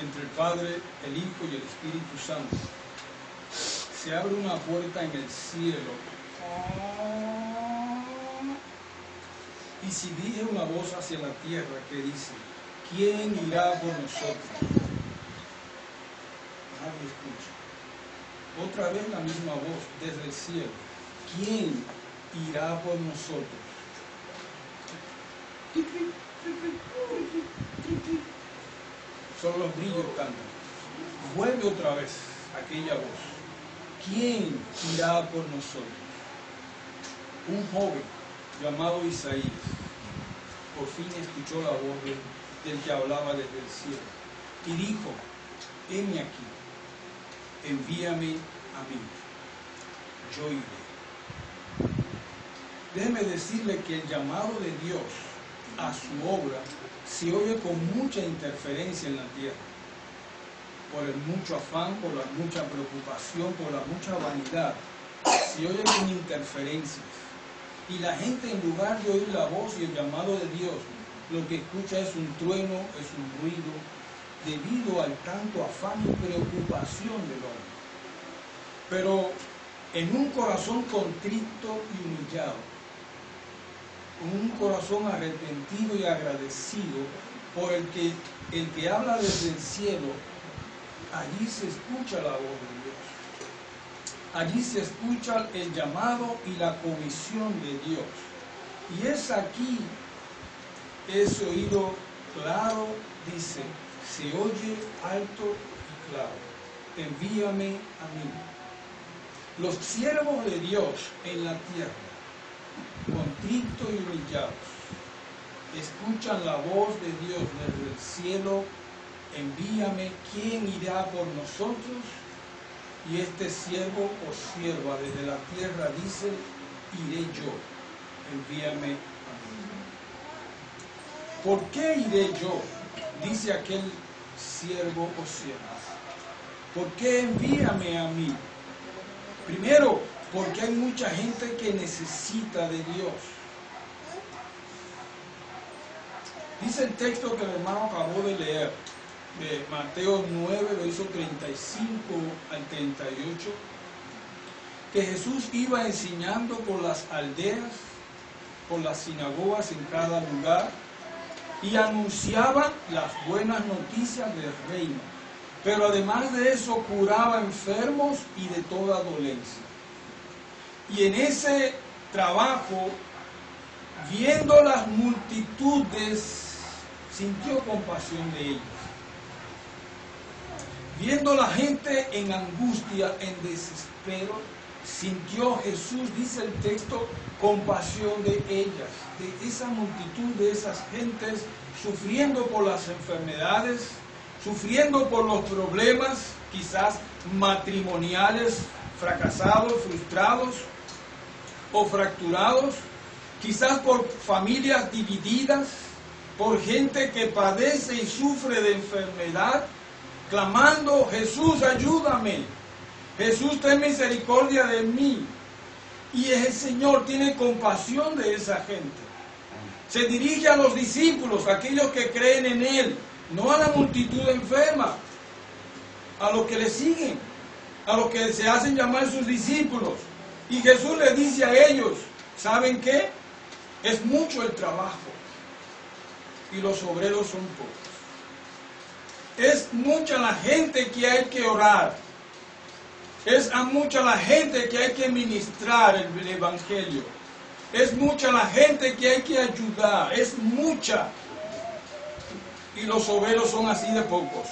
entre el Padre, el Hijo y el Espíritu Santo. Se abre una puerta en el cielo. Y si dije una voz hacia la tierra que dice, ¿quién irá por nosotros? Nadie escucha. Otra vez la misma voz desde el cielo. ¿Quién irá por nosotros? Solo los grillos cantan. Vuelve otra vez aquella voz. ¿Quién irá por nosotros? Un joven llamado Isaías por fin escuchó la voz del que hablaba desde el cielo y dijo, heme aquí, envíame a mí, yo iré. Déjeme decirle que el llamado de Dios a su obra se oye con mucha interferencia en la tierra, por el mucho afán, por la mucha preocupación, por la mucha vanidad, se oye con interferencias. Y la gente, en lugar de oír la voz y el llamado de Dios, lo que escucha es un trueno, es un ruido, debido al tanto afán y preocupación del hombre. Pero en un corazón contrito y humillado, con un corazón arrepentido y agradecido por el que habla desde el cielo, allí se escucha la voz de Dios. Allí se escucha el llamado y la comisión de Dios. Y es aquí, ese oído claro dice, se oye alto y claro, envíame a mí. Los siervos de Dios en la tierra, contritos y humillados, escuchan la voz de Dios desde el cielo, envíame, ¿quién irá por nosotros? Y este siervo o sierva desde la tierra dice, iré yo, envíame a mí. ¿Por qué iré yo? Dice aquel siervo o sierva. ¿Por qué envíame a mí? Primero, porque hay mucha gente que necesita de Dios. Dice el texto que el hermano acabó de leer, de Mateo 9, lo hizo 35 al 38, que Jesús iba enseñando por las aldeas, por las sinagogas en cada lugar, y anunciaba las buenas noticias del reino. Pero además de eso curaba enfermos y de toda dolencia. Y en ese trabajo, viendo las multitudes, sintió compasión de ellos. Viendo la gente en angustia, en desespero, sintió Jesús, dice el texto, compasión de ellas, de esa multitud, de esas gentes, sufriendo por las enfermedades, sufriendo por los problemas, quizás matrimoniales, fracasados, frustrados o fracturados, quizás por familias divididas, por gente que padece y sufre de enfermedad, clamando, Jesús, ayúdame, Jesús, ten misericordia de mí. Y el Señor tiene compasión de esa gente. Se dirige a los discípulos, a aquellos que creen en Él, no a la multitud enferma, a los que le siguen, a los que se hacen llamar sus discípulos. Y Jesús les dice a ellos, ¿saben qué? Es mucho el trabajo y los obreros son pocos. Es mucha la gente que hay que orar. Es mucha la gente que hay que ministrar el Evangelio. Es mucha la gente que hay que ayudar. Es mucha. Y los obreros son así de pocos.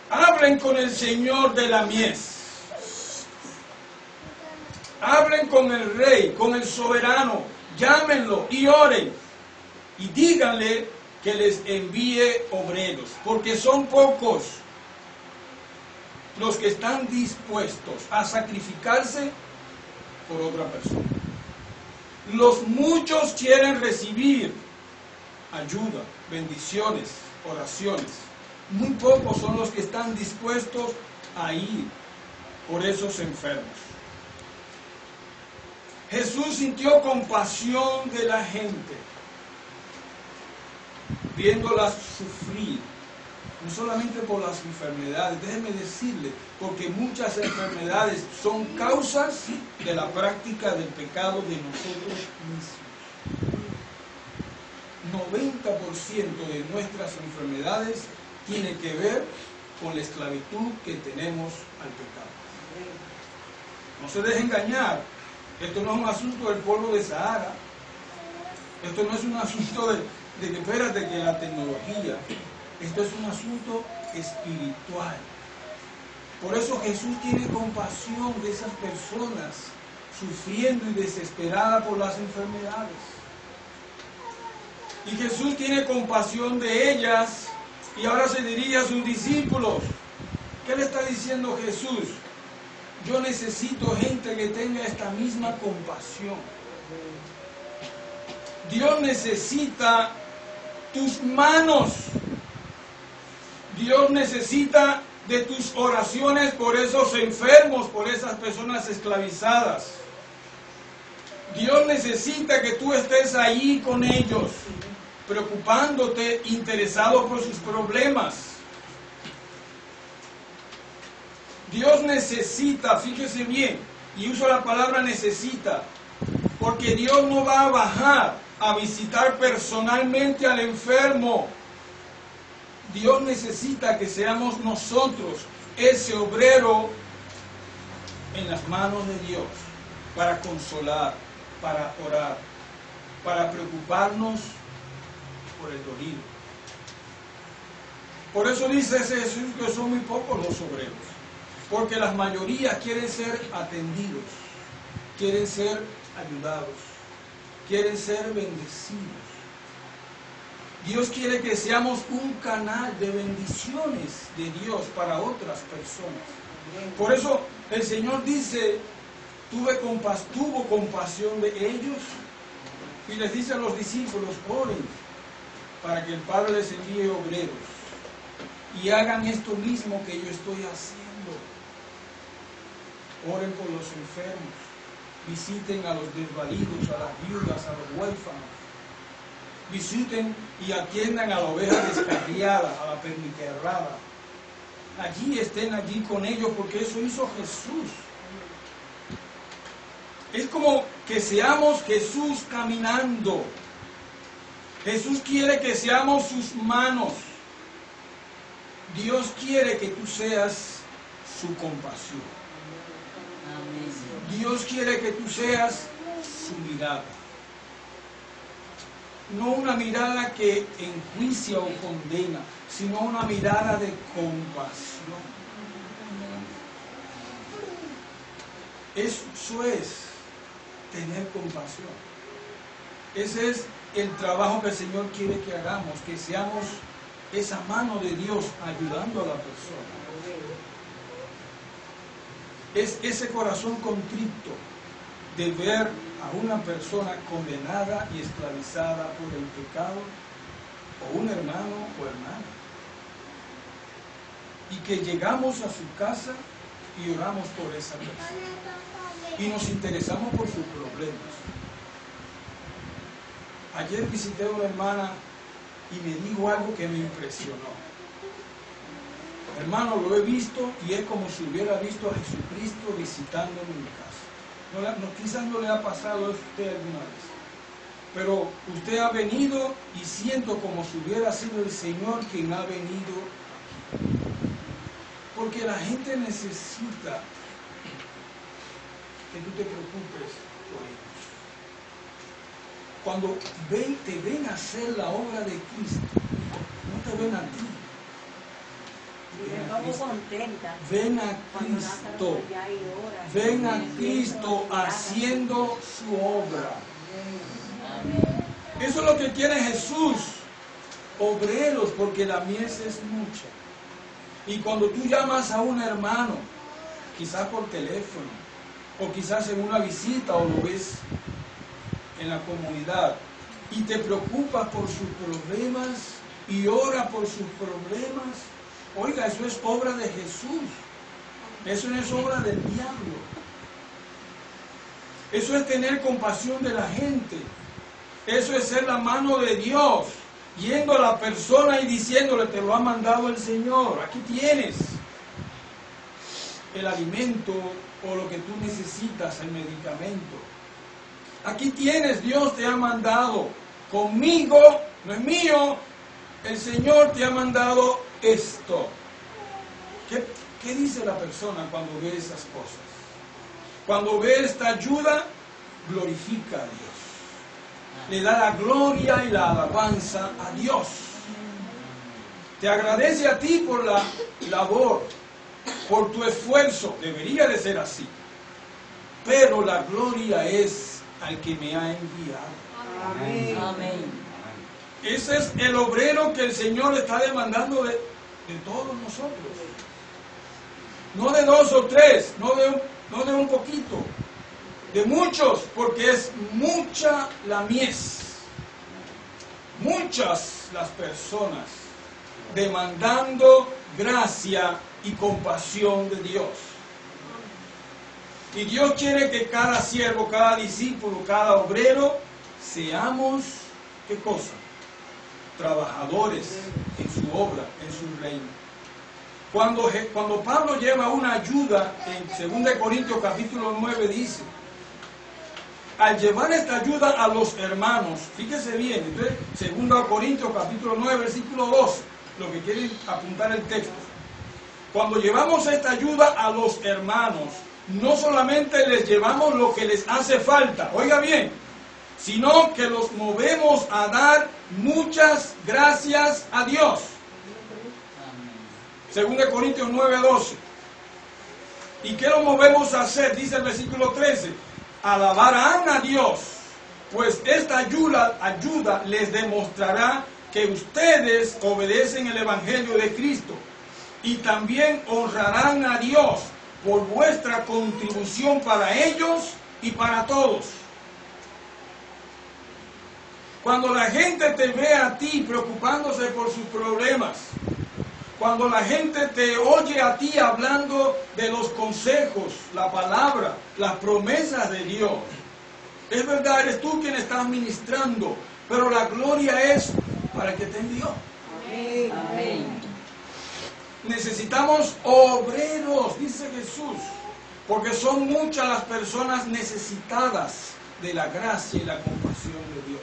Hablen con el Señor de la mies. Hablen con el Rey, con el Soberano. Llámenlo y oren. Y díganle que les envíe obreros, porque son pocos los que están dispuestos a sacrificarse por otra persona. Los muchos quieren recibir ayuda, bendiciones, oraciones. Muy pocos son los que están dispuestos a ir por esos enfermos. Jesús sintió compasión de la gente, viéndolas sufrir, no solamente por las enfermedades, déjeme decirle, porque muchas enfermedades son causas de la práctica del pecado de nosotros mismos. 90% de nuestras enfermedades tiene que ver con la esclavitud que tenemos al pecado. No se deje engañar. Esto no es un asunto del polvo de Sahara. Esto no es un asunto de que espérate que la tecnología. Esto es un asunto espiritual. Por eso Jesús tiene compasión de esas personas sufriendo y desesperadas por las enfermedades. Y Jesús tiene compasión de ellas y ahora se dirige a sus discípulos. ¿Qué le está diciendo Jesús? Yo necesito gente que tenga esta misma compasión. Dios necesita tus manos. Dios necesita de tus oraciones por esos enfermos, por esas personas esclavizadas. Dios necesita que tú estés ahí con ellos, preocupándote, interesado por sus problemas. Dios necesita, fíjese bien, y uso la palabra necesita, porque Dios no va a bajar a visitar personalmente al enfermo. Dios necesita que seamos nosotros ese obrero en las manos de Dios para consolar, para orar, para preocuparnos por el dolido. Por eso dice Jesús que son muy pocos los obreros, porque las mayorías quieren ser atendidos, quieren ser ayudados, quieren ser bendecidos. Dios quiere que seamos un canal de bendiciones de Dios para otras personas. Por eso el Señor dice, tuvo compasión de ellos y les dice a los discípulos, oren para que el Padre les envíe obreros y hagan esto mismo que yo estoy haciendo. Oren por los enfermos, visiten a los desvalidos, a las viudas, a los huérfanos. Visiten y atiendan a la oveja descarriada, a la perniquebrada. Allí estén allí con ellos porque eso hizo Jesús. Es como que seamos Jesús caminando. Jesús quiere que seamos sus manos. Dios quiere que tú seas su compasión. Dios quiere que tú seas su mirada. No una mirada que enjuicia o condena, sino una mirada de compasión. Eso es tener compasión. Ese es el trabajo que el Señor quiere que hagamos, que seamos esa mano de Dios ayudando a la persona. Es ese corazón contrito de ver a una persona condenada y esclavizada por el pecado, o un hermano o hermana, y que llegamos a su casa y oramos por esa persona y nos interesamos por sus problemas. Ayer visité a una hermana y me dijo algo que me impresionó. Hermano, lo he visto y es como si hubiera visto a Jesucristo visitándome en mi casa. Quizás no le ha pasado a usted alguna vez, pero usted ha venido y siento como si hubiera sido el Señor quien ha venido aquí. Porque la gente necesita que tú te preocupes por ellos. Cuando te ven a hacer la obra de Cristo, no te ven a ti. Ven a Cristo. Ven a Cristo haciendo su obra. Eso es lo que quiere Jesús. Obreros, porque la mies es mucha. Y cuando tú llamas a un hermano, quizás por teléfono, o quizás en una visita, o lo ves en la comunidad, y te preocupas por sus problemas, y ora por sus problemas, oiga, eso es obra de Jesús. Eso no es obra del diablo. Eso es tener compasión de la gente. Eso es ser la mano de Dios yendo a la persona y diciéndole, te lo ha mandado el Señor, aquí tienes el alimento o lo que tú necesitas, el medicamento. Aquí tienes, Dios te ha mandado, conmigo, no es mío, el Señor te ha mandado esto. ¿Qué dice la persona cuando ve esas cosas? Cuando ve esta ayuda, glorifica a Dios. Le da la gloria y la alabanza a Dios. Te agradece a ti por la labor, por tu esfuerzo. Debería de ser así. Pero la gloria es al que me ha enviado. Amén. Amén. Ese es el obrero que el Señor está demandando de todos nosotros. No de 2 o 3, no de un poquito, de muchos, porque es mucha la mies. Muchas las personas demandando gracia y compasión de Dios. Y Dios quiere que cada siervo, cada discípulo, cada obrero, seamos, ¿qué cosa? Trabajadores en su obra, en su reino. Cuando Pablo lleva una ayuda, en 2 Corintios capítulo 9 dice, al llevar esta ayuda a los hermanos, fíjese bien, entonces 2 Corintios capítulo 9 versículo 12, lo que quieren apuntar el texto. Cuando llevamos esta ayuda a los hermanos, no solamente les llevamos lo que les hace falta, oiga bien, sino que los movemos a dar muchas gracias a Dios. 2 Corintios 9:12. ¿Y qué lo movemos a hacer? Dice el versículo 13. Alabarán a Dios, pues esta ayuda les demostrará que ustedes obedecen el Evangelio de Cristo y también honrarán a Dios por vuestra contribución para ellos y para todos. Cuando la gente te ve a ti preocupándose por sus problemas, cuando la gente te oye a ti hablando de los consejos, la palabra, las promesas de Dios, es verdad, eres tú quien estás ministrando, pero la gloria es para el que te envió. Amén. Amén. Necesitamos obreros, dice Jesús, porque son muchas las personas necesitadas de la gracia y la compasión de Dios.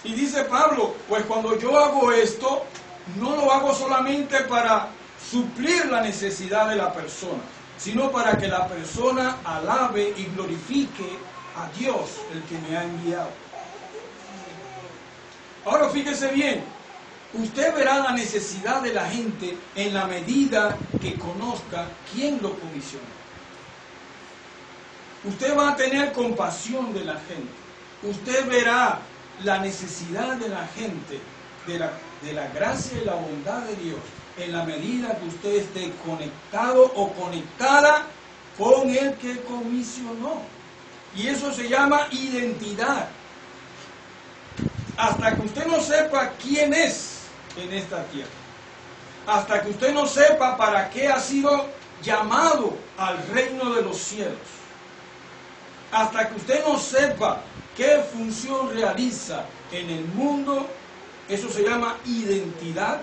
Y dice Pablo, pues cuando yo hago esto, no lo hago solamente para suplir la necesidad de la persona, sino para que la persona alabe y glorifique a Dios, el que me ha enviado. Ahora fíjese bien, usted verá la necesidad de la gente en la medida que conozca quién lo comisionó. Usted va a tener compasión de la gente. Usted verá la necesidad de la gente, de la gracia y la bondad de Dios, en la medida que usted esté conectado o conectada con el que comisionó. Y eso se llama identidad. Hasta que usted no sepa quién es en esta tierra, hasta que usted no sepa para qué ha sido llamado al reino de los cielos, hasta que usted no sepa qué función realiza en el mundo, eso se llama identidad.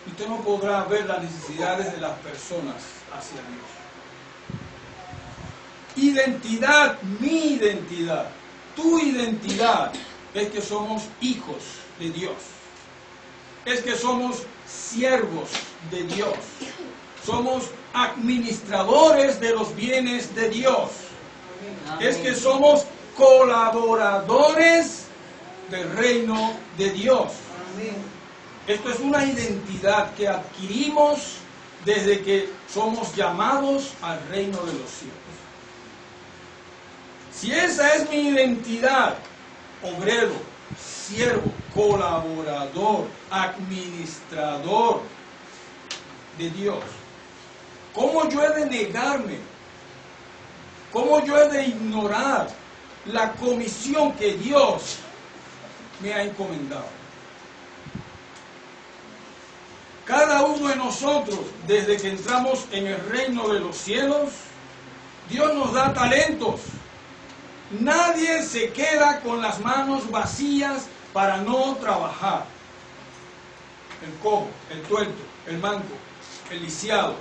Usted no podrá ver las necesidades de las personas hacia Dios. Identidad, mi identidad, tu identidad es que somos hijos de Dios. Es que somos siervos de Dios. Somos administradores de los bienes de Dios. Es que somos colaboradores del reino de Dios. Esto es una identidad que adquirimos desde que somos llamados al reino de los cielos. Si esa es mi identidad, obrero, siervo, colaborador, administrador de Dios, ¿cómo yo he de negarme? ¿Cómo yo he de ignorar la comisión que Dios me ha encomendado? Cada uno de nosotros, desde que entramos en el reino de los cielos, Dios nos da talentos. Nadie se queda con las manos vacías para no trabajar. El cojo, el tuerto, el manco, el lisiado,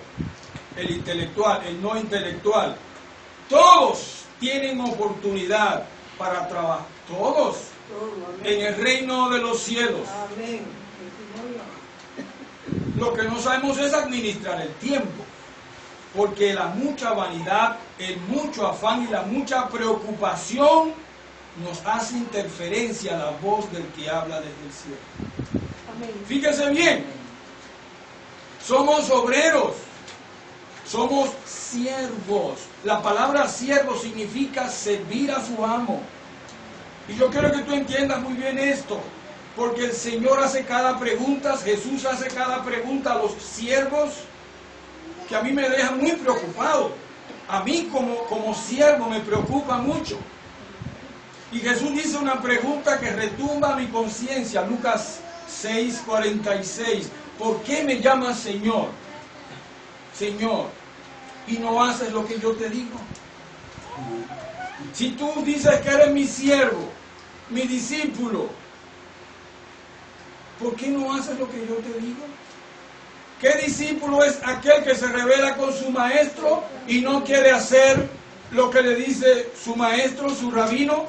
el intelectual, el no intelectual. Todos tienen oportunidad para trabajar. Todos. En el reino de los cielos. Amén. Lo que no sabemos es administrar el tiempo. Porque la mucha vanidad, el mucho afán y la mucha preocupación nos hace interferencia a la voz del que habla desde el cielo. Amén. Fíjese bien, somos obreros, somos siervos. La palabra siervo significa servir a su amo. Y yo quiero que tú entiendas muy bien esto, porque el Señor hace cada pregunta, Jesús hace cada pregunta a los siervos, que a mí me deja muy preocupado. A mí como siervo me preocupa mucho. Y Jesús dice una pregunta que retumba a mi conciencia, Lucas 6:46. ¿Por qué me llamas Señor? Señor, y no haces lo que yo te digo. Si tú dices que eres mi siervo, mi discípulo, ¿por qué no haces lo que yo te digo? ¿Qué discípulo es aquel que se revela con su maestro y no quiere hacer lo que le dice su maestro, su rabino?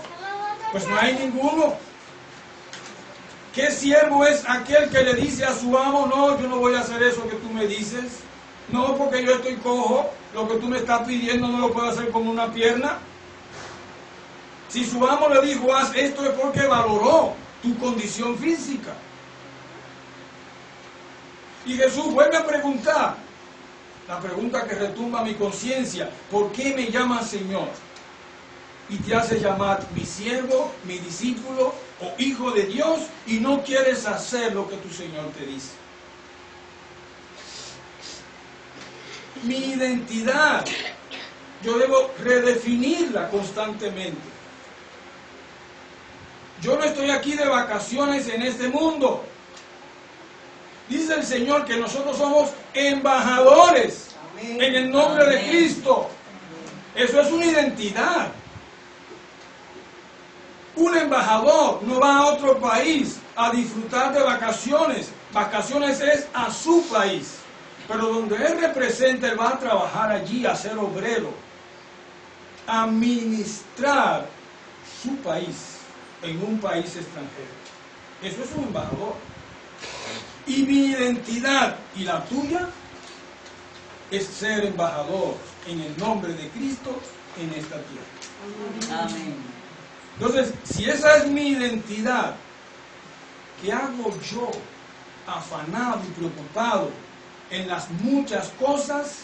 Pues no hay ninguno. ¿Qué siervo es aquel que le dice a su amo, no, yo no voy a hacer eso que tú me dices? No, porque yo estoy cojo, lo que tú me estás pidiendo no lo puedo hacer con una pierna. Si su amo le dijo, haz esto, es porque valoró tu condición física. Y Jesús vuelve a preguntar, la pregunta que retumba mi conciencia, ¿por qué me llamas Señor? Y te haces llamar mi siervo, mi discípulo o hijo de Dios y no quieres hacer lo que tu Señor te dice. Mi identidad, yo debo redefinirla constantemente. Yo no estoy aquí de vacaciones en este mundo. Dice el Señor que nosotros somos embajadores Amén. en el nombre de Amén. Cristo. Eso es una identidad. Un embajador no va a otro país a disfrutar de vacaciones. Vacaciones es a su país. Pero donde él representa, él va a trabajar allí, a ser obrero, a ministrar su país en un país extranjero. Eso es un embajador. Y mi identidad y la tuya es ser embajador en el nombre de Cristo en esta tierra. Amén. Entonces, si esa es mi identidad, ¿qué hago yo afanado y preocupado en las muchas cosas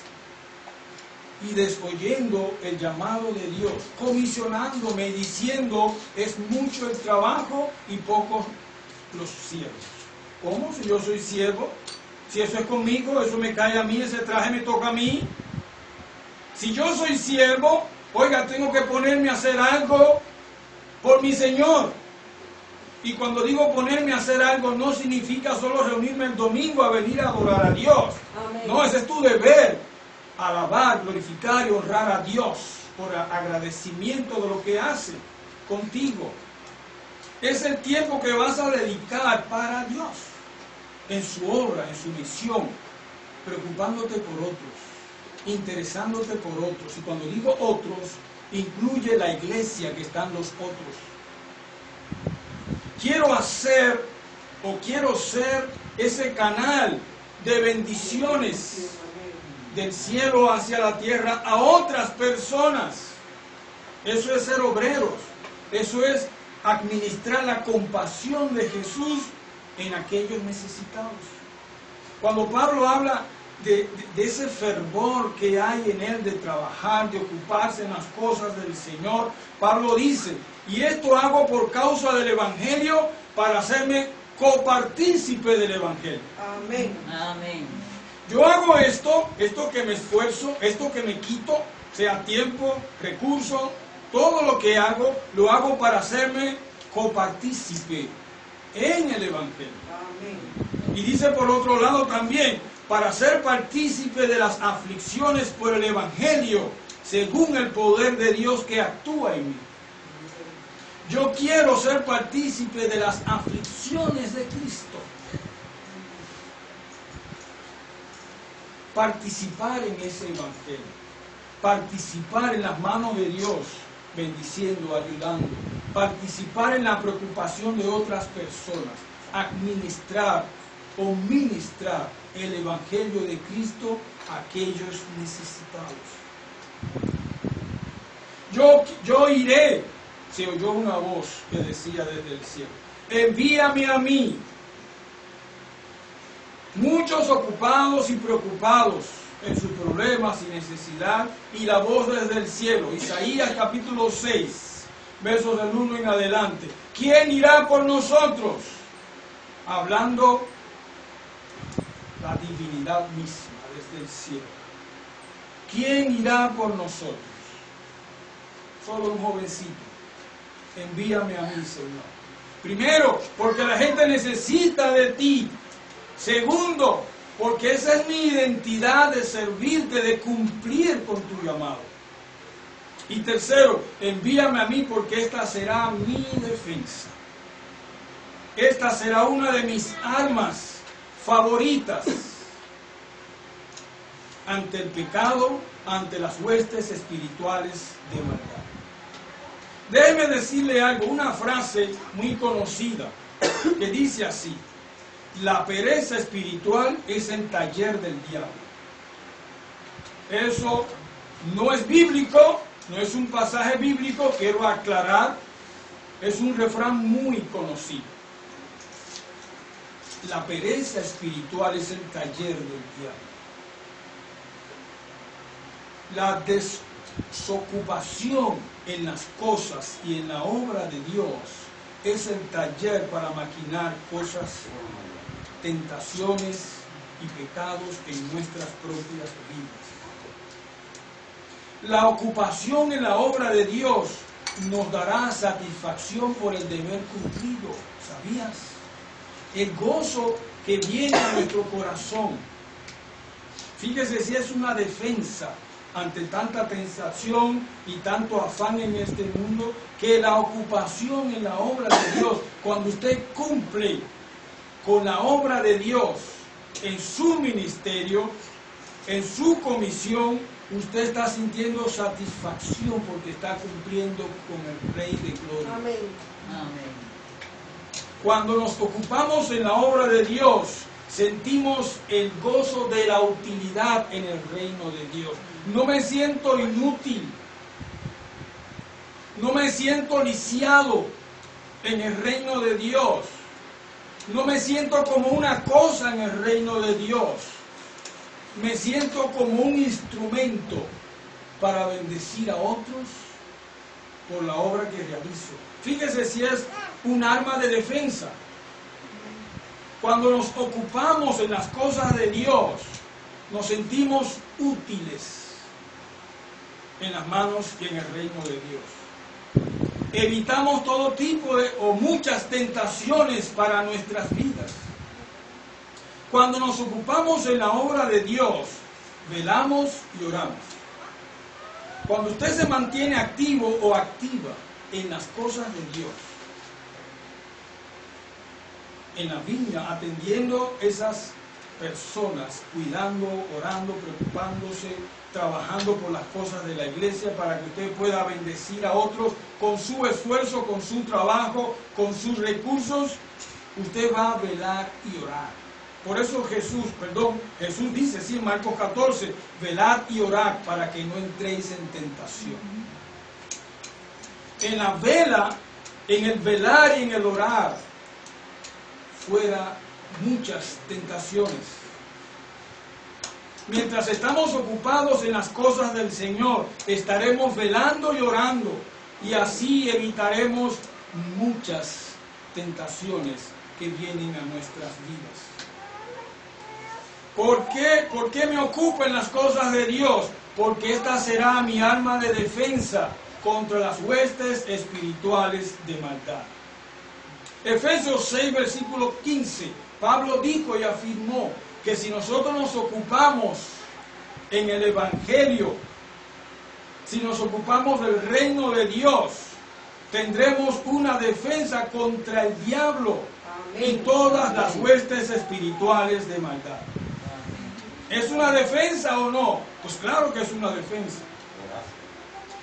y desoyendo el llamado de Dios, comisionándome, diciendo, es mucho el trabajo y pocos los siervos? ¿Cómo? Si yo soy siervo, si eso es conmigo, eso me cae a mí, ese traje me toca a mí. Si yo soy siervo, oiga, tengo que ponerme a hacer algo por mi Señor. Y cuando digo ponerme a hacer algo, no significa solo reunirme el domingo a venir a adorar a Dios. Amén. No, ese es tu deber. Alabar, glorificar y honrar a Dios por agradecimiento de lo que hace contigo. Es el tiempo que vas a dedicar para Dios, en su obra, en su misión, preocupándote por otros, interesándote por otros. Y cuando digo otros, incluye la iglesia que están los otros. Quiero hacer o quiero ser ese canal de bendiciones del cielo hacia la tierra a otras personas. Eso es ser obreros. Eso es administrar la compasión de Jesús en aquellos necesitados. Cuando Pablo habla de ese fervor que hay en él de trabajar, de ocuparse en las cosas del Señor, Pablo dice, y esto hago por causa del Evangelio, para hacerme copartícipe del Evangelio. Amén. Amén. Yo hago esto que me esfuerzo, esto que me quito, sea tiempo, recurso, todo lo que hago, lo hago para hacerme copartícipe en el Evangelio. Amén. Y dice por otro lado también, para ser partícipe de las aflicciones por el Evangelio, según el poder de Dios que actúa en mí. Yo quiero ser partícipe de las aflicciones de Cristo. Participar en ese evangelio. Participar en las manos de Dios, bendiciendo, ayudando. Participar en la preocupación de otras personas. Administrar o ministrar el evangelio de Cristo a aquellos necesitados. Yo iré, se oyó una voz que decía desde el cielo, envíame a mí. Muchos ocupados y preocupados en sus problemas y necesidad, y la voz desde el cielo, Isaías capítulo 6, versos del 1 en adelante. ¿Quién irá por nosotros? Hablando la divinidad misma desde el cielo. ¿Quién irá por nosotros? Solo un jovencito. Envíame a mí, Señor. Primero, porque la gente necesita de ti. Segundo, porque esa es mi identidad de servirte, de cumplir con tu llamado. Y tercero, envíame a mí porque esta será mi defensa. Esta será una de mis armas favoritas ante el pecado, ante las huestes espirituales de maldad. Déjeme decirle algo, una frase muy conocida que dice así: la pereza espiritual es el taller del diablo. Eso no es bíblico, no es un pasaje bíblico, quiero aclarar, es un refrán muy conocido. La pereza espiritual es el taller del diablo. La desocupación en las cosas y en la obra de Dios es el taller para maquinar cosas, tentaciones y pecados en nuestras propias vidas. La ocupación en la obra de Dios nos dará satisfacción por el deber cumplido. ¿Sabías? El gozo que viene a nuestro corazón. Fíjese si es una defensa ante tanta tentación y tanto afán en este mundo, que la ocupación en la obra de Dios, cuando usted cumple con la obra de Dios en su ministerio, en su comisión, usted está sintiendo satisfacción porque está cumpliendo con el Rey de Gloria. Amén. Amén. Cuando nos ocupamos en la obra de Dios, sentimos el gozo de la utilidad en el reino de Dios. No me siento inútil, no me siento lisiado en el reino de Dios, no me siento como una cosa en el reino de Dios, me siento como un instrumento para bendecir a otros por la obra que realizo. Fíjese si es un arma de defensa. Cuando nos ocupamos en las cosas de Dios, nos sentimos útiles en las manos y en el reino de Dios. Evitamos todo tipo de o muchas tentaciones para nuestras vidas. Cuando nos ocupamos en la obra de Dios, velamos y oramos. Cuando usted se mantiene activo o activa en las cosas de Dios, en la viña, atendiendo esas personas, cuidando, orando, preocupándose, trabajando por las cosas de la iglesia para que usted pueda bendecir a otros con su esfuerzo, con su trabajo, con sus recursos, usted va a velar y orar. Por eso Jesús dice así en Marcos 14, velad y orad para que no entréis en tentación. En la vela, en el velar y en el orar, fuera muchas tentaciones. Mientras estamos ocupados en las cosas del Señor, estaremos velando y orando, y así evitaremos muchas tentaciones que vienen a nuestras vidas. ¿Por qué me ocupo en las cosas de Dios? Porque esta será mi arma de defensa contra las huestes espirituales de maldad. Efesios 6, versículo 15, Pablo dijo y afirmó que si nosotros nos ocupamos en el Evangelio, si nos ocupamos del reino de Dios, tendremos una defensa contra el diablo y Amén. todas las huestes espirituales de maldad. ¿Es una defensa o no? Pues claro que es una defensa.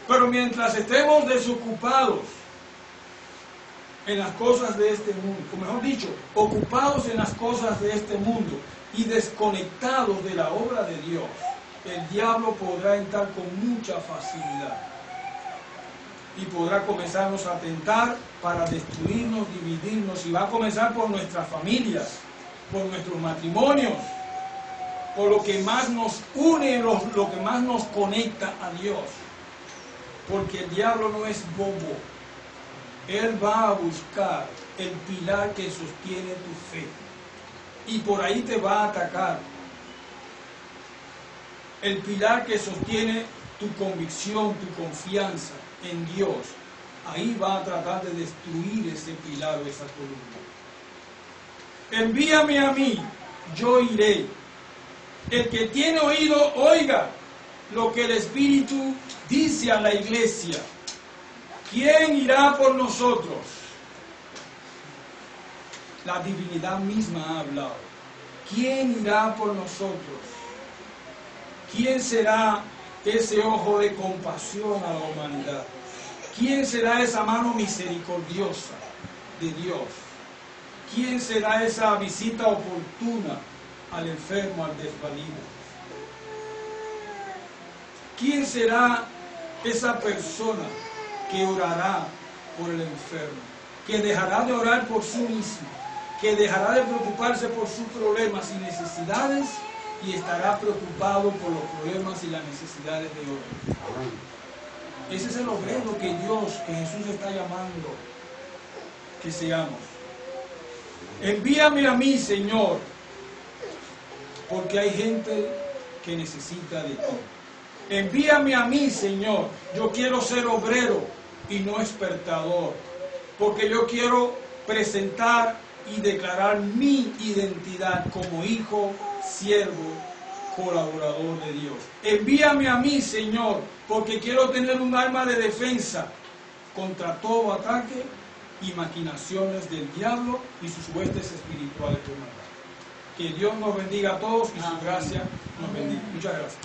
Pero mientras estemos desocupados en las cosas de este mundo, o mejor dicho, ocupados en las cosas de este mundo y desconectados de la obra de Dios, el diablo podrá entrar con mucha facilidad y podrá comenzarnos a tentar para destruirnos, dividirnos, y va a comenzar por nuestras familias, por nuestros matrimonios, por lo que más nos une, lo que más nos conecta a Dios. Porque el diablo no es bobo. Él va a buscar el pilar que sostiene tu fe. Y por ahí te va a atacar. El pilar que sostiene tu convicción, tu confianza en Dios. Ahí va a tratar de destruir ese pilar o esa columna. Envíame a mí, yo iré. El que tiene oído, oiga lo que el Espíritu dice a la iglesia. ¿Quién irá por nosotros? La divinidad misma ha hablado. ¿Quién irá por nosotros? ¿Quién será ese ojo de compasión a la humanidad? ¿Quién será esa mano misericordiosa de Dios? ¿Quién será esa visita oportuna al enfermo, al desvalido? ¿Quién será esa persona que orará por el enfermo? Que dejará de orar por sí mismo, que dejará de preocuparse por sus problemas y necesidades y estará preocupado por los problemas y las necesidades de otros. Ese es el obrero que Dios, que Jesús está llamando que seamos. Envíame a mí, Señor, porque hay gente que necesita de ti. Envíame a mí, Señor. Yo quiero ser obrero y no expertador, porque yo quiero presentar y declarar mi identidad como hijo, siervo, colaborador de Dios. Envíame a mí, Señor, porque quiero tener un arma de defensa contra todo ataque y maquinaciones del diablo y sus huestes espirituales de maldad. Que Dios nos bendiga a todos y su gracia nos bendiga. Muchas gracias.